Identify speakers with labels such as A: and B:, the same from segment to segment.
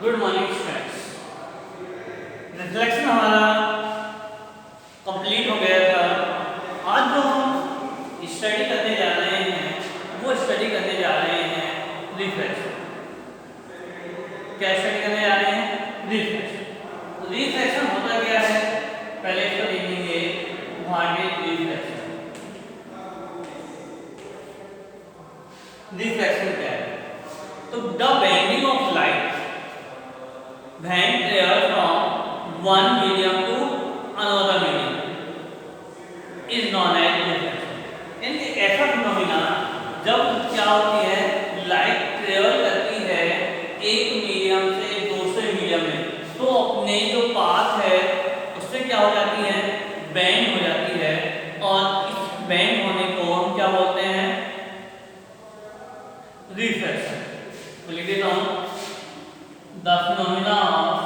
A: Good morning students. Reflection हमारा complete हो गया था। आज जो हम स्टडी करने जा रहे हैं वो स्टडी करने जा रहे हैं रिफ्लेक्शन। क्या स्टडी करने जा रहे हैं? रिफ्लेक्शन। रिफ्लेक्शन होता क्या है पहले इसको देखेंगे। What is reflection? रिफ्लेक्शन क्या है? तो the bending of light when air from one medium to another medium is known as reflection। यानी ऐसा फिनोमिना जब क्या होती है, लाइट ट्रेवल करती है एक मीडियम से दूसरे मीडियम में, तो अपने जो पाथ है उससे क्या हो जाती है, बेंड हो जाती है। और इस बेंड होने को हम क्या बोलते हैं? रिफ्लेक्शन। तो लिख देता हूं, the phenomena of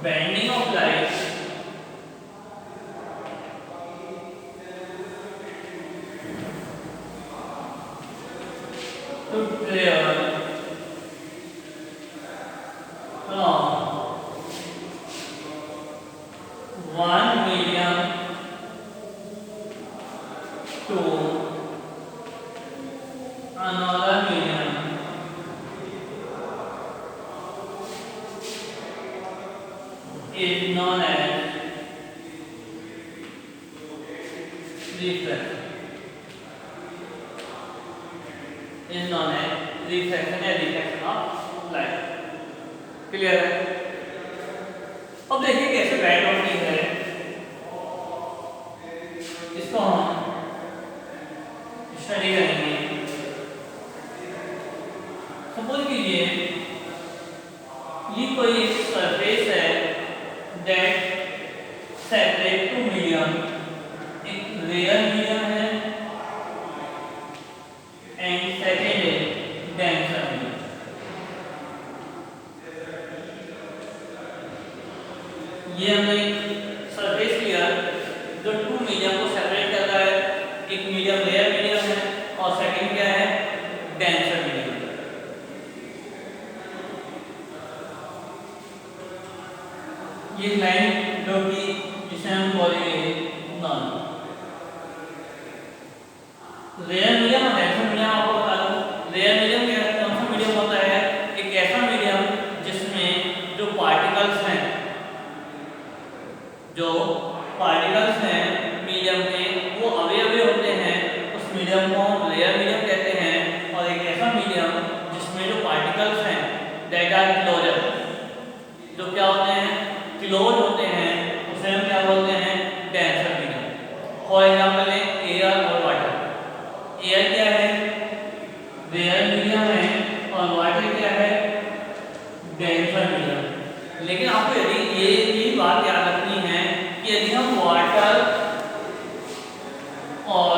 A: bending of light to travel from one medium to another medium is known as reflection। is known as reflection या reflection of light। क्लियर है? अब देखिए कैसे बैंड होती है, इसको हम स्टडी करेंगे। सपोज कीजिए ये कोई एक सरफेस है that separate two medium, एक रेयर मीडियम है एंड सेकेंड है डेंसर मीडियम। ये हमने सरफेस लिया जो टू मीडियम को सेपरेट कर रहा है। एक मीडियम रेयर मीडियम है और सेकेंड क्या है, डेंसर मीडियम। ये लाइन जो कि जिसे हम बोलेंगे नॉन रेयर मीडियम और डेंसर मीडियम। आपको बता दूं, रेयर मीडियम क्या है, कौन सा मीडियम होता है? एक ऐसा मीडियम जिसमें जो पार्टिकल्स हैं मीडियम के वो अवे होते हैं, उस मीडियम को हम रेयर मीडियम कहते हैं। और एक ऐसा मीडियम जिसमें जो पार्टिकल्स हैं दैट आर क्लोजर, जो क्या होते हैं, क्लोज होते हैं, उसे हम क्या बोलते हैं, डेंसर मीडियम। फॉर एग्जांपल है एयर और वाटर। एयर क्या है, रेयर मीडियम है, और वाटर क्या है, डेंसर मीडियम। लेकिन आपको यदि ये बात याद रखनी है कि यदि हम वाटर और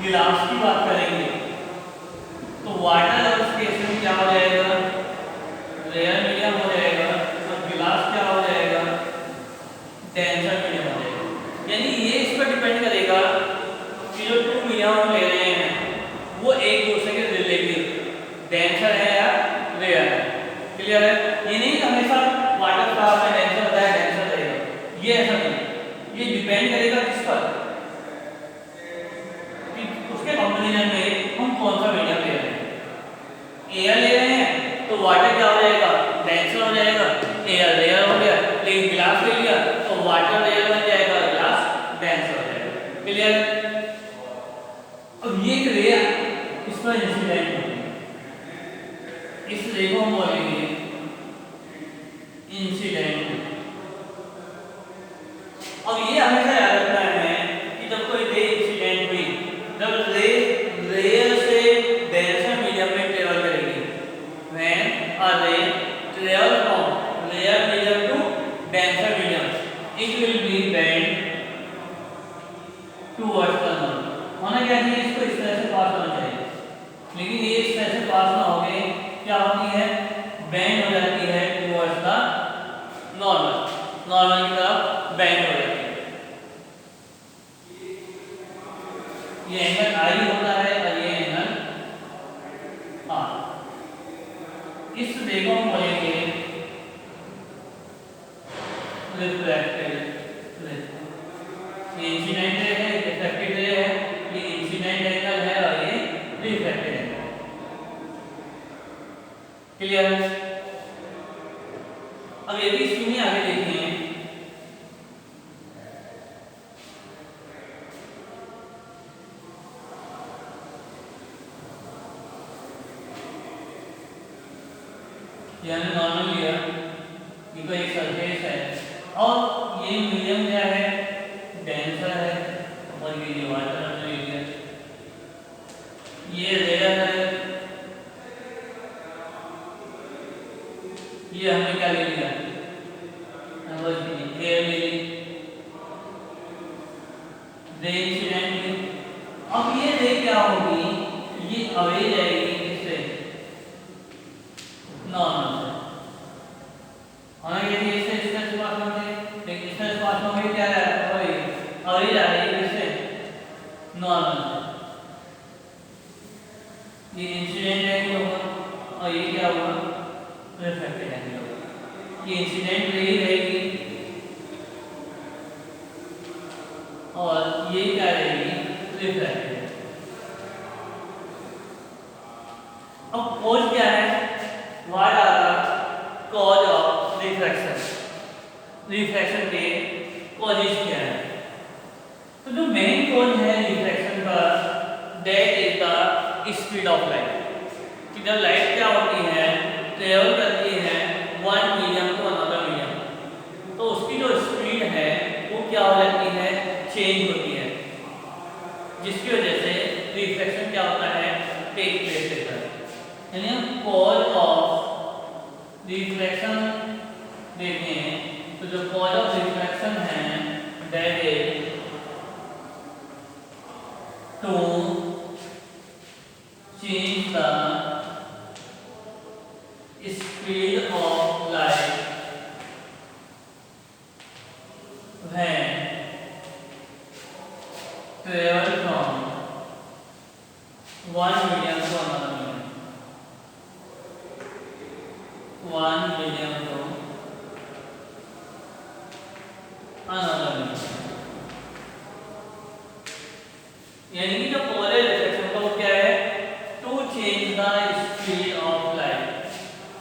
A: गिलास की बात करेंगे तो वाटर और इस केस में क्या हो जाएगा, रेयर मीडियम हो जाएगा, गिलास क्या हो जाएगा, डेंसर मीडियम हो जाएगा। यानी ये इस पर डिपेंड करेगा कि जो टू मीडियम हम ले रहे हैं वो एक दूसरे के रिलेटिव डेंसर है या रेयर है। क्लियर है? ये नहीं हमेशा वाटर का आपने डेंसर बताया डेंसर रहेगा, ये ऐसा नहीं। ये डिपेंड करेगा किस पर, कि उसके कंपैरिजन में हम कौन सा मीडियम ले रहे हैं। एयर ले रहे हैं तो वाटर क्या हो जाएगा, डेंसर हो जाएगा, एयर रेयर हो गया। लेकिन गिलास ले लिया तो वाटर रेयर बन जाएगा, गिलास डेंसर हो जाएगा। क्लियर? अब ये एक रेयर इस पर इंसिडेंट होती है, इस रे को हम बोलेंगे इंसिडेंट। अब ये हमेशा याद रखना है कि जब कोई रे इंसिडेंट हुई, जब रे रेयर से डेंसर मीडियम में ट्रेवल करेगी, when a ray travel from rare medium to denser medium, it will be bend towards the north. होना क्या चाहिए, इसको इस तरह से पास होना चाहिए, लेकिन ये इस तरह से पास ना होके क्या होती है, बेंड हो जाती है टुवर्ड्स द नॉर्मल, नॉर्मल की तरफ बेंड हो जाती है। ये एंगल आई होता है और ये एंगल इस रे को हम बोलेंगे रिफ्रैक्टेड रे। ये इंसिडेंट रे है, रिफ्रैक्टेड रे है, ये इंसिडेंट एंगल है और ये रिफ्रैक्टेड एंगल। क्लियर? अब ये भी सुनिए, आगे देखिए। यानी नॉर्मल लिया, ये कोई एक सरफेस है और ये मीडियम क्या है, डेंसर है, और ये वाटर एरिया, ये रेयर है, ये हमने क्या ले लिया, एयर ले ली, रे इंसिडेंट ली। अब ये रे क्या होगी, ये अवे जाएगी किससे, नॉर्मल से। हमें यदि इससे डिस्टेंस पास होते हैं, लेकिन डिस्टेंस पास होंगे क्या है, अवे जा रही है किससे, नॉर्मल से। ये इंसिडेंट एंगल होगा और ये क्या होगा, रिफ्रैक्टेड एंगल होगा। ये इंसिडेंट रे रहेगी और ये क्या रहेगी, रिफ्रैक्टेड। अब कॉज क्या है, what are the cause of refraction, refraction के कॉजेज क्या है। तो जो मेन कॉज है रिफ्रैक्शन का, that is the speed of light. कि जब लाइट क्या होती है, ट्रेवल करती है one medium to another medium, तो उसकी जो स्पीड है वो क्या हो जाती है, चेंज होती है, जिसकी वजह से रिफ्रैक्शन क्या होता है, टेक प्लेस होता है। यानी हम कॉज ऑफ रिफ्रैक्शन देखें तो जो कॉज ऑफ रिफ्रैक्शन है, that is to change the speed of light when travel from one medium to another medium, one medium to another medium। यानी कि जो पोलर रिफ्लेक्शन का वो क्या है, to change the speed of light,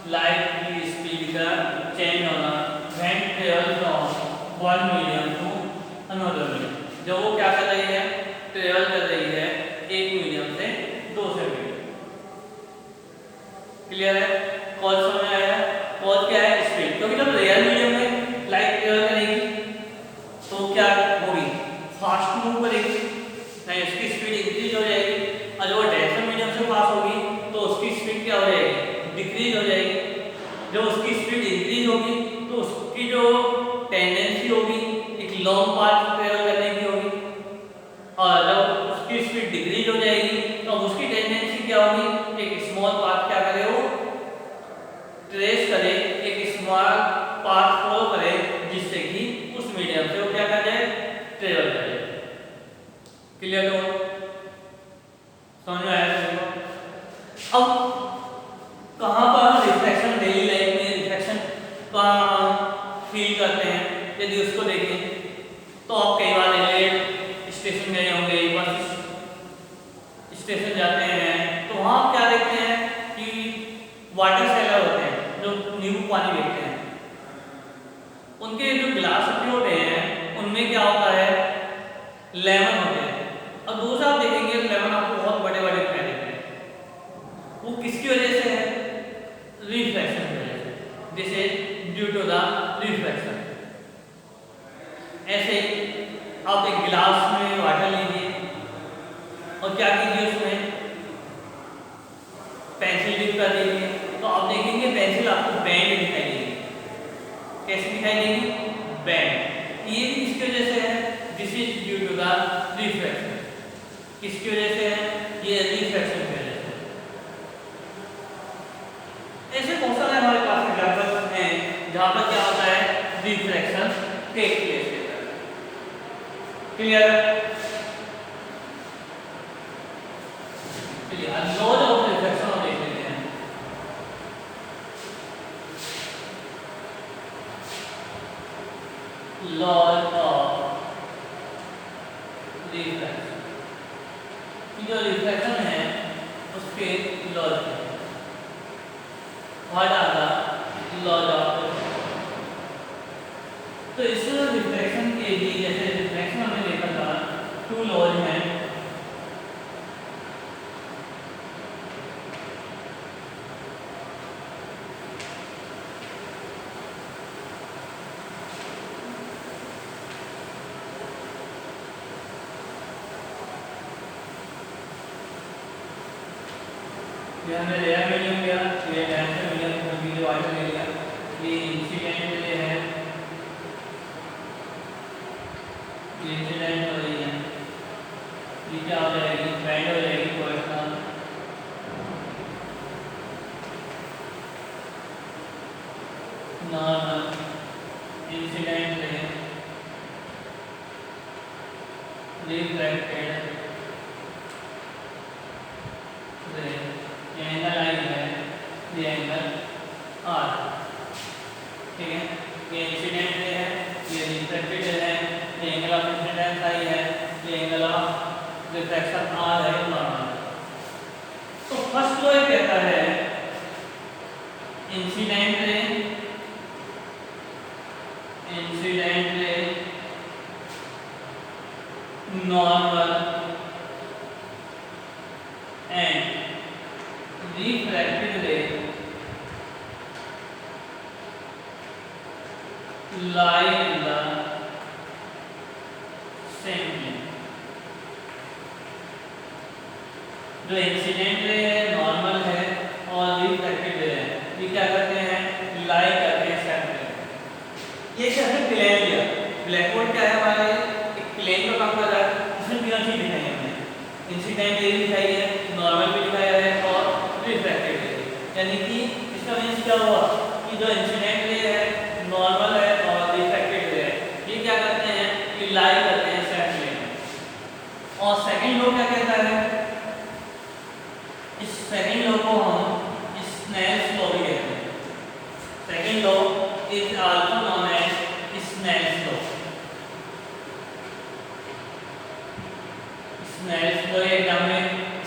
A: light की speed का change होना when travel from one medium to another medium। जब वो क्या कर रही है, ट्रेवल कर रही है एक मीडियम से दूसरे मीडियम। क्लियर है? कॉज समझ आया? कॉज क्या है, स्पीड। क्योंकि जब रेयर मीडियम में लाइट ट्रेवल करेगी तो क्या होगी, फास्ट मूव करेगी, नहीं उसकी स्पीड इंक्रीज हो जाएगी। और जब वो डेंसर मीडियम से पास होगी तो उसकी स्पीड क्या हो जाएगी, डिक्रीज हो जाएगी। जब उसकी स्पीड इंक्रीज होगी तो उसकी जो टेंडेंसी होगी एक लॉन्ग पाथ ट्रेवल करने की होगी, और जब उसकी स्पीड डिक्रीज हो जाएगी तो अब उसकी टेंडेंसी क्या होगी, एक स्मॉल पाथ क्या करे, वो ट्रेस करे, एक स्मॉल पाथ फॉलो करे, जिससे कि उस मीडियम से वो क्या कर जाए, ट्रेवल कर जाए। क्लियर हो? समझ में आया तुमको? अब कहाँ पर रिफ्लेक्शन डेली लाइफ में रिफ्लेक्शन का फील करते हैं, यदि उसको देखें तो आप कई बार रेलवे स्टेशन गए होंगे, बस स्टेशन जाते हैं तो वहाँ क्या देखते हैं कि वाटर सेलर होते हैं जो नींबू पानी बेचते हैं, उनके जो गिलास रखे होते हैं उनमें क्या होता है, लेमन होते हैं। और दूसरा आप देखेंगे लेमन आपको बहुत बड़े बड़े दिखाई देते हैं। वो किसकी वजह से है, रिफ्लेक्शन की वजह से, this is due to the reflection. ऐसे आप एक गिलास में वाटर लीजिए और क्या कीजिए, उसमें पेंसिल डिप कर दीजिए, तो आप देखेंगे पेंसिल आपको बैंड दिखाई देगी। कैसे दिखाई देगी, बैंड। ये भी किसकी वजह से है, this is due to the reflection. किसकी वजह से है, ये रिफ्लेक्शन की वजह से। ऐसे बहुत सारे हमारे पास एग्जांपल्स हैं जहाँ पर क्या होता है, रिफ्लेक्शन टेक प्लेस होता है। क्लियर? चलिए लॉज ऑफ रिफ्लेक्शन देख लेते हैं। Laws of refraction. जो रिफ्रैक्शन है उसके लॉज हैं। What are the laws of refraction? तो इस रिफ्रैक्शन के लिए, जैसे रिफ्रैक्शन हमने देखा था, 2 लॉज हैं। ये हमने रेयर मीडियम लिया, ये डेंसर मीडियम वीडियो वाइड ले लिया, ये इंसिडेंट ले है, ये इंसिडेंट हो रही है, ये क्या हो जाएगी, बैंड हो जाएगी पर्सनल, नॉर्मल, इंसिडेंट ले, रिफ्रैक्टेड रे, ये एंगल आई है, ये एंगल आर, ठीक है। ये इंसिडेंट रे है, ये रिफ्रैक्टेड है, ये एंगल ऑफ इंसिडेंस आई है, ये एंगल ऑफ रिफ्रैक्शन आर है, नॉर्मल। तो फर्स्ट लॉ ये कहता है incident ray normal and refracted ray lie in the same plane। जो इंसिडेंट रे है, नॉर्मल है और रिफ्रैक्टेड रे है, ये क्या करते हैं, लाई करते हैं सेम प्लेन। ये क्या है, प्लेन लिया, ब्लैक बोर्ड क्या है हमारे, एक प्लेन का काम कर रहा है, इसमें तीनों चीज दिखाई है हमने, इंसिडेंट रे दिखाई है, नॉर्मल भी दिखाया है और रिफ्रैक्टेड रे। यानी कि इसका मींस क्या हुआ कि जो इंसिडेंट रे है, नॉर्मल है और रिफ्रैक्टेड रे है, ये क्या करते हैं, ये लाई करते हैं सेम प्लेन में। और सेकंड लॉ क्या कहता है, इस सेकंड लॉ को हम स्नेल्स लॉ भी कहते हैं। Second law is also known as Snell's law. Snell's law exam में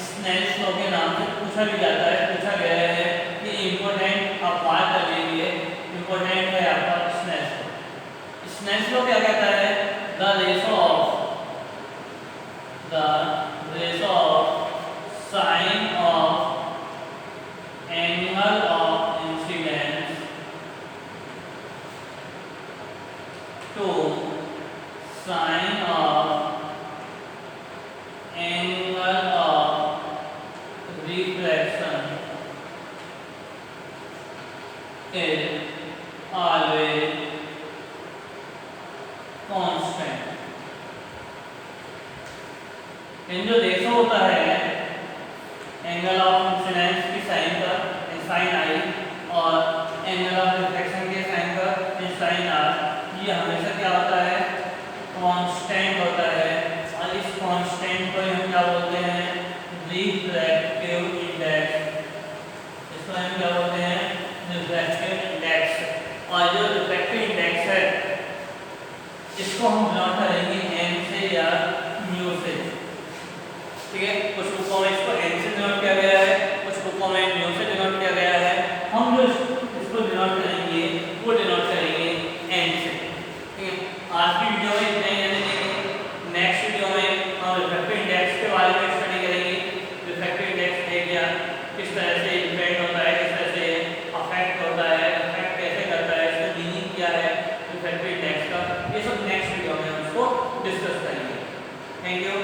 A: स्नेल्स लॉ के नाम से पूछा भी जाता है, पूछा गया है कि इम्पोर्टेंट आप बात कर लीजिए, इम्पोर्टेंट है आपका स्नेल्स लॉ। स्नेल्स लॉ क्या कहता है, the ratio of sine of angle of incidence to sine of angle of refraction is always constant। इन जो रेशो होता है एंगल ऑफ इंसिडेंस की साइन का, साइन आई, और एंगल ऑफ रिफ्रैक्शन के साइन का, साइन आर, ये हमेशा क्या होता है, कांस्टेंट होता है। और इस कांस्टेंट को हम क्या बोलते हैं, रिफ्रैक्टिव इंडेक्स। इसको हम क्या बोलते हैं, रिफ्रैक्टिव इंडेक्स। और जो रिफ्रैक्टिव इंडेक्स है इसको हम डिनोट करेंगे एन से या म्यू से, ठीक है। कुछ बुकों में इसको एन से डिनोट किया गया है, कुछ बुकों में म्यू से डिनोट किया गया है। हम जो इसको डिनोट करेंगे वो डिनोट करेंगे एन से, ठीक है। आज की वीडियो में इतना ही रहने देंगे। नेक्स्ट वीडियो में हम रिफ्रैक्टिव इंडेक्स के बारे में स्टडी करेंगे। रिफ्रैक्टिव इंडेक्स है क्या, किस तरह से इफेक्ट होता है, किस तरह से अफेक्ट होता है, अफेक्ट कैसे करता है, इसका मीनिंग क्या है रिफ्रैक्टिव इंडेक्स का, ये सब नेक्स्ट वीडियो में हम इसको डिस्कस करेंगे। Thank you.